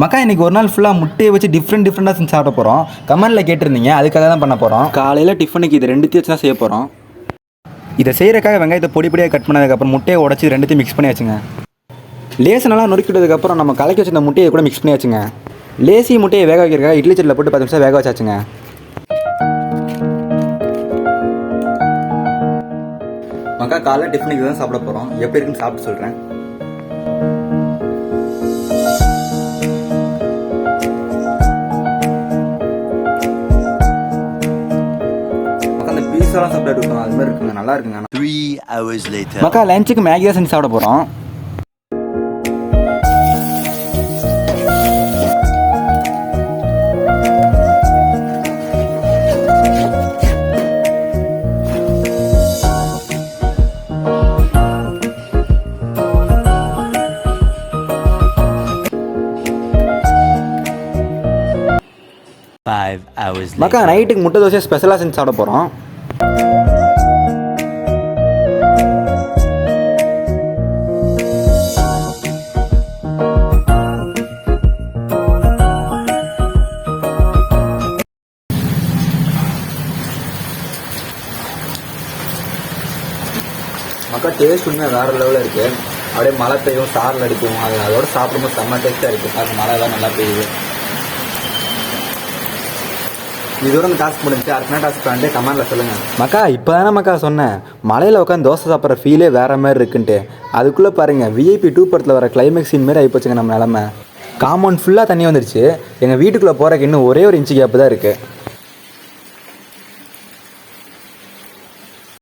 மக்கா இன்றைக்கி ஒரு நாள் ஃபுல்லாக முட்டையை வச்சு டிஃப்ரெண்ட்டாக செஞ்சு சாப்பிட போகிறோம். கமெண்டில் கேட்டிருந்தீங்க, அதுக்காக தான் பண்ண போகிறோம். காலையில் டிஃபனுக்கு இது ரெண்டுத்தையும் வச்சு தான் செய்ய போகிறோம். இதை செய்கிறக்காக வெங்காயத்தை பொடியாக கட் பண்ணதுக்கப்புறம் முட்டையை உடச்சி ரெண்டுத்தையும் மிக்ஸ் பண்ணி வச்சுங்க. லேசு நல்லா நொறுக்கிட்டதுக்கப்புறம் நம்ம கலக்கி வச்சிருந்த முட்டையை கூட மிக்ஸ் பண்ணி வச்சுங்க. லேசி முட்டையை வேக வைக்கிறக்காக இட்லி சட்டியில் போட்டு 10 நிமிஷம் வேக வச்சாச்சுங்க. மக்கா காலையில் டிஃபனுக்கு தான் சாப்பிட போகிறோம். எப்படி இருக்குன்னு சாப்பிட்டு சொல்கிறேன். பீஸாலாம் சாப்பிட்டு இருக்கோம், அது மாதிரி இருக்குங்க, நல்லா இருக்குங்க. 3 hours later. மக்கா லஞ்சுக்கு மேகி தான் செஞ்சு சாப்பிட போகிறோம். மக்கா நைட்டுக்கு முட்டை தோசை ஸ்பெஷலாக செஞ்சு சாப்பிட போகிறோம். மக்கா டேஸ்ட் உண்மையாக வேறு லெவலில் இருக்குது. அப்படியே மழை பெய்யும், சாரில் அடிக்கும், அது அதோட சாப்பிடும்போது செம்ம டேஸ்ட்டாக இருக்குது. அது மழை தான் நல்லா பெய்யுது. இதோட அந்த டாஸ்க் முடிஞ்சு அடுத்த டாஸ்க் பண்ணிட்டு கமெண்டில் சொல்லுங்கள். மக்கா இப்போ தானே மக்கா சொன்னேன், மலையில் உட்காந்து தோசை சாப்பிட்ற ஃபீலே வேறு மாதிரி இருக்குன்ட்டு. அதுக்குள்ளே பாருங்கள், VIP 2 படத்தில் வர கிளைமேக்ஸ் சீன் மாரி ஆகிப்போச்சுங்க நம்ம நிலமை. காம்பவுண்ட் ஃபுல்லாக தண்ணி வந்துடுச்சு. எங்கள் வீட்டுக்குள்ளே போகிறக்கு இன்னும் ஒரே ஒரு இன்ச்சு கேப்பு தான் இருக்குது.